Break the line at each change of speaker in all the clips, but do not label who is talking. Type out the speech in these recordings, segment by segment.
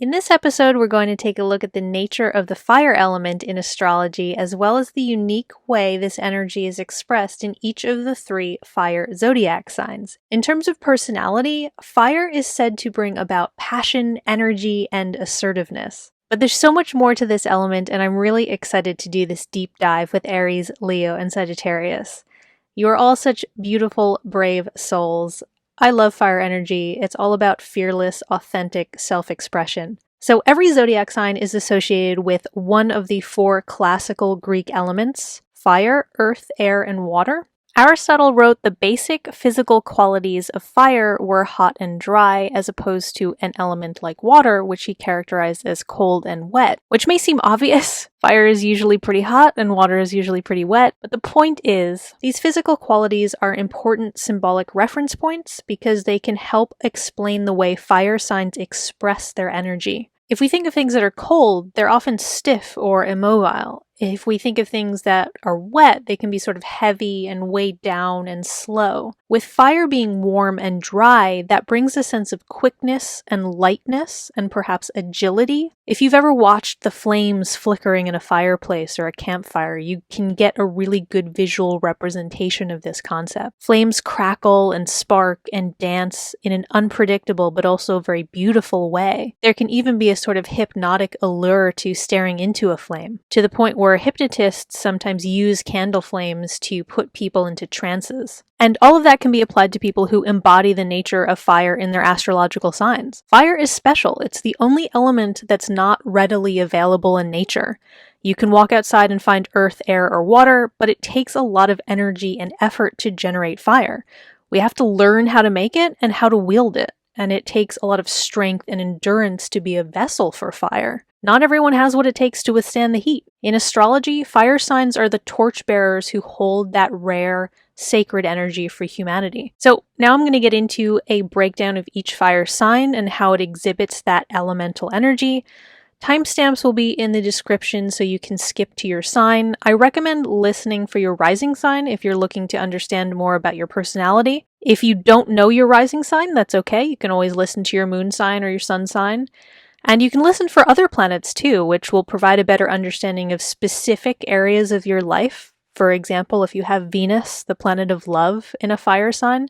In this episode, we're going to take a look at the nature of the fire element in astrology, as well as the unique way this energy is expressed in each of the 3 fire zodiac signs. In terms of personality, fire is said to bring about passion, energy, and assertiveness. But there's so much more to this element, and I'm really excited to do this deep dive with Aries, Leo, and Sagittarius. You are all such beautiful, brave souls. I love fire energy. It's all about fearless, authentic self-expression. So every zodiac sign is associated with one of the 4 classical Greek elements: fire, earth, air, and water. Aristotle wrote the basic physical qualities of fire were hot and dry, as opposed to an element like water, which he characterized as cold and wet, which may seem obvious. Fire is usually pretty hot and water is usually pretty wet, but the point is, these physical qualities are important symbolic reference points because they can help explain the way fire signs express their energy. If we think of things that are cold, they're often stiff or immobile. If we think of things that are wet, they can be sort of heavy and weighed down and slow. With fire being warm and dry, that brings a sense of quickness and lightness and perhaps agility. If you've ever watched the flames flickering in a fireplace or a campfire, you can get a really good visual representation of this concept. Flames crackle and spark and dance in an unpredictable but also very beautiful way. There can even be a sort of hypnotic allure to staring into a flame, to the point where hypnotists sometimes use candle flames to put people into trances. And all of that can be applied to people who embody the nature of fire in their astrological signs. Fire is special. It's the only element that's not readily available in nature. You can walk outside and find earth, air, or water, but it takes a lot of energy and effort to generate fire. We have to learn how to make it and how to wield it. And it takes a lot of strength and endurance to be a vessel for fire. Not everyone has what it takes to withstand the heat. In astrology, fire signs are the torchbearers who hold that rare, sacred energy for humanity. So now I'm going to get into a breakdown of each fire sign and how it exhibits that elemental energy. Timestamps will be in the description so you can skip to your sign. I recommend listening for your rising sign if you're looking to understand more about your personality. If you don't know your rising sign, that's okay. You can always listen to your moon sign or your sun sign. And you can listen for other planets too, which will provide a better understanding of specific areas of your life. For example, if you have Venus, the planet of love, in a fire sign,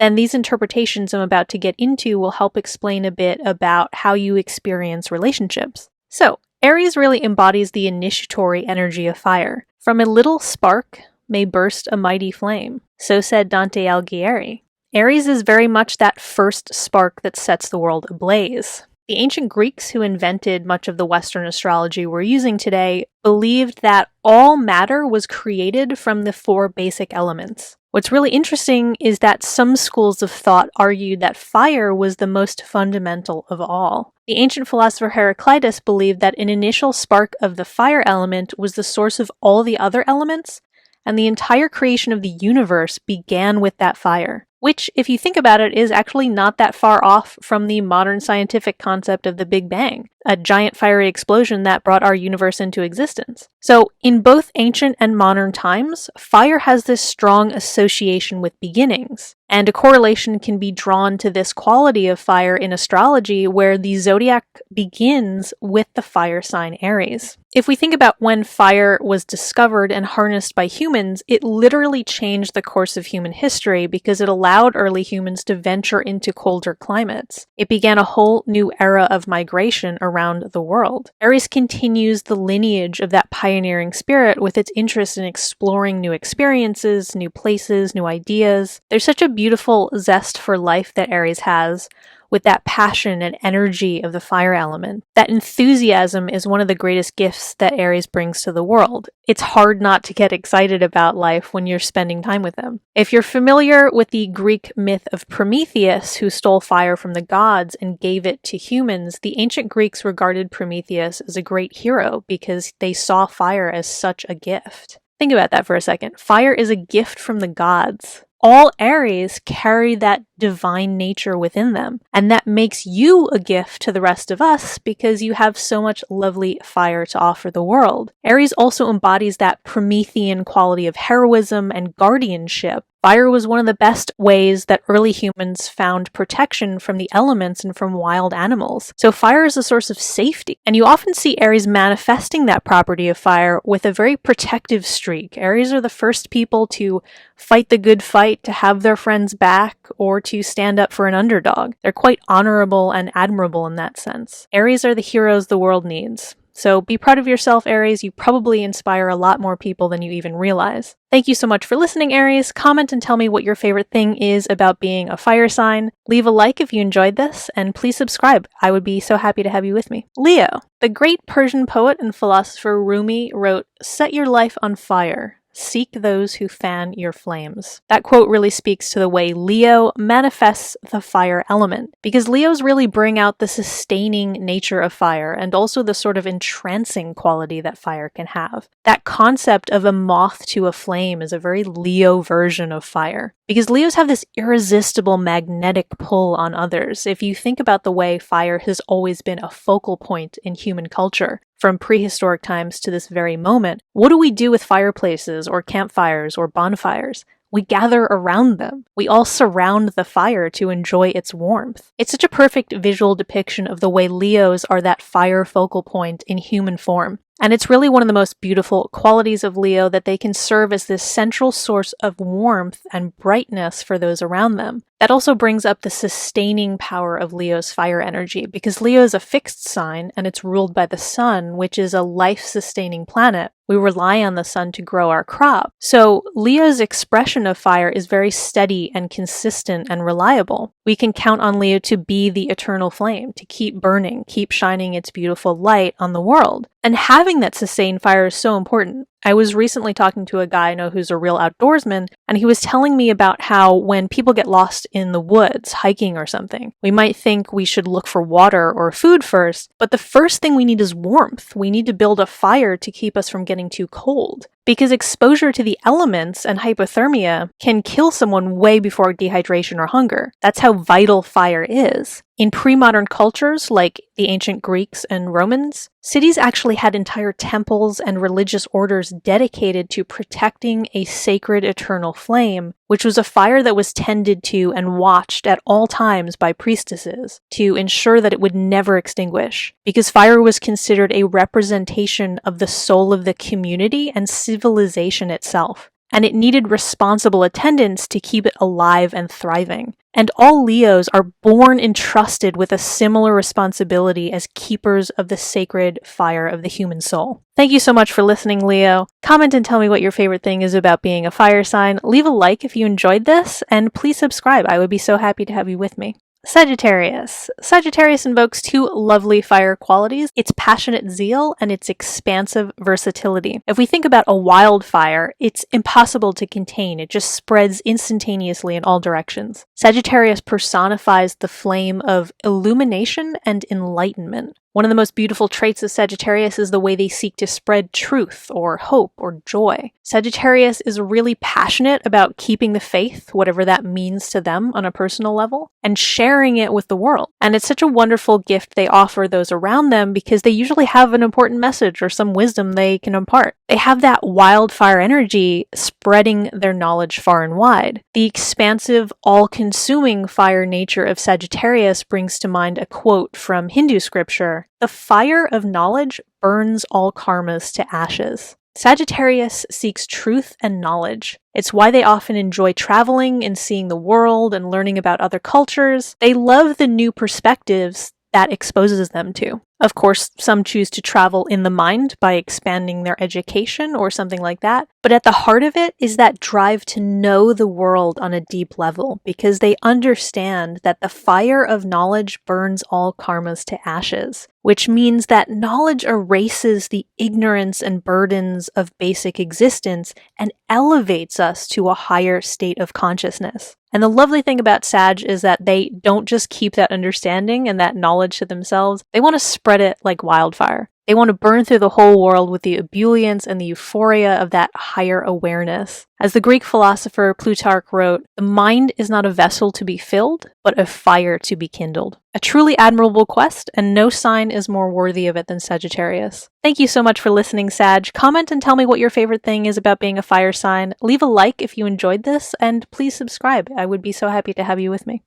then these interpretations I'm about to get into will help explain a bit about how you experience relationships. So, Aries really embodies the initiatory energy of fire. From a little spark may burst a mighty flame. So said Dante Alighieri. Aries is very much that first spark that sets the world ablaze. The ancient Greeks, who invented much of the Western astrology we're using today, believed that all matter was created from the 4 basic elements. What's really interesting is that some schools of thought argued that fire was the most fundamental of all. The ancient philosopher Heraclitus believed that an initial spark of the fire element was the source of all the other elements, and the entire creation of the universe began with that fire. Which, if you think about it, is actually not that far off from the modern scientific concept of the Big Bang, a giant fiery explosion that brought our universe into existence. So, in both ancient and modern times, fire has this strong association with beginnings, and a correlation can be drawn to this quality of fire in astrology where the zodiac begins with the fire sign Aries. If we think about when fire was discovered and harnessed by humans, it literally changed the course of human history because it allowed early humans to venture into colder climates. It began a whole new era of migration around the world. Aries continues the lineage of that pioneering spirit with its interest in exploring new experiences, new places, new ideas. There's such a beautiful zest for life that Aries has, with that passion and energy of the fire element. That enthusiasm is one of the greatest gifts that Aries brings to the world. It's hard not to get excited about life when you're spending time with them. If you're familiar with the Greek myth of Prometheus, who stole fire from the gods and gave it to humans, the ancient Greeks regarded Prometheus as a great hero because they saw fire as such a gift. Think about that for a second. Fire is a gift from the gods. All Aries carry that divine nature within them, and that makes you a gift to the rest of us because you have so much lovely fire to offer the world. Aries also embodies that Promethean quality of heroism and guardianship. Fire was one of the best ways that early humans found protection from the elements and from wild animals. So fire is a source of safety. And you often see Aries manifesting that property of fire with a very protective streak. Aries are the first people to fight the good fight, to have their friends back, or to stand up for an underdog. They're quite honorable and admirable in that sense. Aries are the heroes the world needs. So be proud of yourself, Aries. You probably inspire a lot more people than you even realize. Thank you so much for listening, Aries. Comment and tell me what your favorite thing is about being a fire sign. Leave a like if you enjoyed this, and please subscribe. I would be so happy to have you with me. Leo. The great Persian poet and philosopher Rumi wrote, "Set your life on fire. Seek those who fan your flames." That quote really speaks to the way Leo manifests the fire element, because Leos really bring out the sustaining nature of fire and also the sort of entrancing quality that fire can have. That concept of a moth to a flame is a very Leo version of fire, because Leos have this irresistible magnetic pull on others. If you think about the way fire has always been a focal point in human culture, from prehistoric times to this very moment, what do we do with fireplaces or campfires or bonfires? We gather around them. We all surround the fire to enjoy its warmth. It's such a perfect visual depiction of the way Leos are that fire focal point in human form. And it's really one of the most beautiful qualities of Leo that they can serve as this central source of warmth and brightness for those around them. That also brings up the sustaining power of Leo's fire energy, because Leo is a fixed sign and it's ruled by the sun, which is a life-sustaining planet. We rely on the sun to grow our crop. So Leo's expression of fire is very steady and consistent and reliable. We can count on Leo to be the eternal flame, to keep burning, keep shining its beautiful light on the world. And having that sustained fire is so important. I was recently talking to a guy I know who's a real outdoorsman, and he was telling me about how when people get lost in the woods, hiking or something, we might think we should look for water or food first, but the first thing we need is warmth. We need to build a fire to keep us from getting too cold. Because exposure to the elements and hypothermia can kill someone way before dehydration or hunger. That's how vital fire is. In pre-modern cultures, like the ancient Greeks and Romans, cities actually had entire temples and religious orders dedicated to protecting a sacred eternal flame, which was a fire that was tended to and watched at all times by priestesses to ensure that it would never extinguish. Because fire was considered a representation of the soul of the community and civilization itself, and it needed responsible attendance to keep it alive and thriving. And all Leos are born entrusted with a similar responsibility as keepers of the sacred fire of the human soul. Thank you so much for listening, Leo. Comment and tell me what your favorite thing is about being a fire sign. Leave a like if you enjoyed this, and please subscribe. I would be so happy to have you with me. Sagittarius. Sagittarius invokes two lovely fire qualities, its passionate zeal and its expansive versatility. If we think about a wildfire, it's impossible to contain. It just spreads instantaneously in all directions. Sagittarius personifies the flame of illumination and enlightenment. One of the most beautiful traits of Sagittarius is the way they seek to spread truth or hope or joy. Sagittarius is really passionate about keeping the faith, whatever that means to them on a personal level, and sharing it with the world. And it's such a wonderful gift they offer those around them because they usually have an important message or some wisdom they can impart. They have that wildfire energy spreading their knowledge far and wide. The expansive, all-consuming fire nature of Sagittarius brings to mind a quote from Hindu scripture: "The fire of knowledge burns all karmas to ashes." Sagittarius seeks truth and knowledge. It's why they often enjoy traveling and seeing the world and learning about other cultures. They love the new perspectives that exposes them to. Of course, some choose to travel in the mind by expanding their education or something like that. But at the heart of it is that drive to know the world on a deep level, because they understand that the fire of knowledge burns all karmas to ashes, which means that knowledge erases the ignorance and burdens of basic existence and elevates us to a higher state of consciousness. And the lovely thing about Sag is that they don't just keep that understanding and that knowledge to themselves. They want to spread it like wildfire. They want to burn through the whole world with the ebullience and the euphoria of that higher awareness. As the Greek philosopher Plutarch wrote, the mind is not a vessel to be filled, but a fire to be kindled. A truly admirable quest, and no sign is more worthy of it than Sagittarius. Thank you so much for listening, Sag. Comment and tell me what your favorite thing is about being a fire sign. Leave a like if you enjoyed this, and please subscribe. I would be so happy to have you with me.